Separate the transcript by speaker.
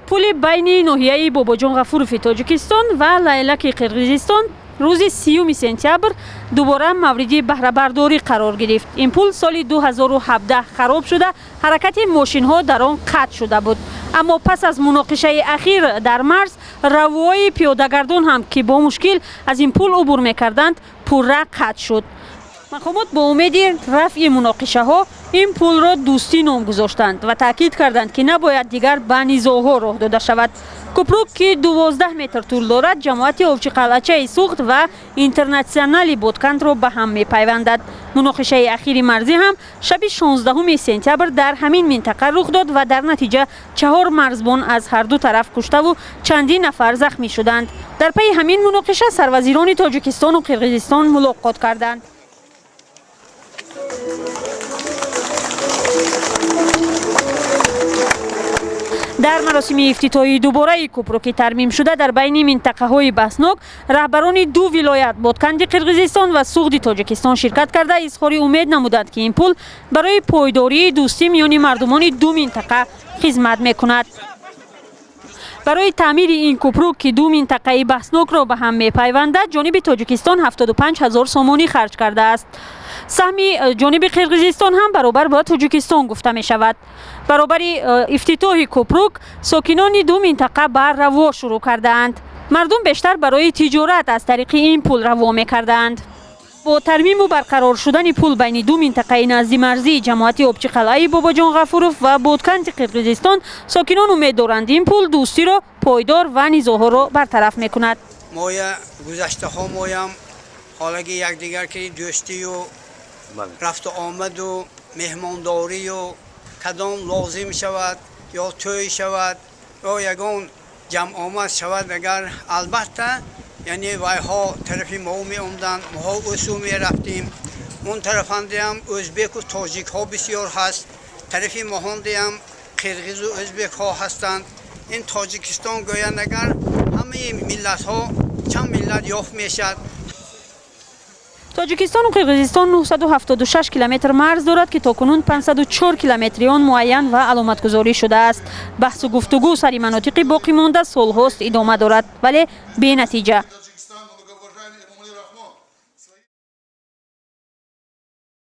Speaker 1: پل بین ناحیه باباجان غفورов تاجیکستان و لیلک قرقیزستان روز 30 سپتامبر دوباره مورد بهره‌برداری قرار گرفت. این پل سال 2017 خراب شده، حرکت ماشین ها در آن قطع شده بود. اما پس از مناقشه اخیر در مرز، روای پیاده‌گردان هم که با مشکل از این پل عبور می‌کردند پرره قطع شد. مقامات با امید رفع مناقشه ها این پل را دوستی نام گذاشتند و تاکید کردند که نباید دیگر به نزاع‌ها راه داده شود. کوپروک که 12 متر طول دارد، جماعت آبچی قلعه سوخت و اینترنشنال بودکند را به هم می‌پیوندد. مناقشه اخیر مرزی هم شب 16 سپتامبر در همین منطقه رخ داد و در نتیجه 4 مرزبان از هر دو طرف کشته و چندین نفر زخمی شدند. در پی همین مناقشه سروزیران تاجیکستان و قرقیزستان ملاقات کردند. در مراسم افتتاحی دوباره کوپروک ترمیم شده در بین منطقه های بحثناک، رهبران دو ولایت بادکند قرقیزستان و سوخت تاجیکستان شرکت کرده اظهار امید نمودند که این پل برای پایداری دوستی میان مردمان دو منطقه خدمت میکند. برای تعمیر این کوپروک که دو منطقه بحثناک را به هم میپیوندد، جانب تاجیکستان 75,000 سومانی خرج کرده است. سهم جانب قرقیزستان هم برابر با تاجیکستان گفته می شود. برابر افتتاح کوپروک، ساکنان دو منطقه بر روا شروع کردند. مردم بیشتر برای تجارت از طریق این پل روا می کردند. با ترمیم و برقرار شدن پل بین دو منطقه نزدیک مرزی، جماعت آبچی قلعه باباجان غفورov و بودکند قرقیزستان ساکنان امید دارند این پل دوستی را پایدار و نزاع‌ها را برطرف می کند.
Speaker 2: ما گذشته ها مایم حالا که یکدیگر که دوستی و رفت و آمد و مهمانداری و کدام لازم شود یا توی شود یا یگان جمع آمد شود، اگر البته یعنی وایها طرفی ما می اومدن، ما اصول می رفتیم. اون طرف هم ازبک و تاجیک ها بسیار هست، طرفی ما هم قرقیز و ازبک ها هستند. این تاجیکستان گویند اگر همه ملت ها چند ملت یافت می شد.
Speaker 1: تاجیکستان و قرقیزستان 976 کیلومتر مرز دارد که تاکنون 504 کیلومتری آن معین و علامت گذاری شده است. بحث و گفتگو سر مناطق باقی مانده سالهاست ادامه دارد ولی بی نتیجه.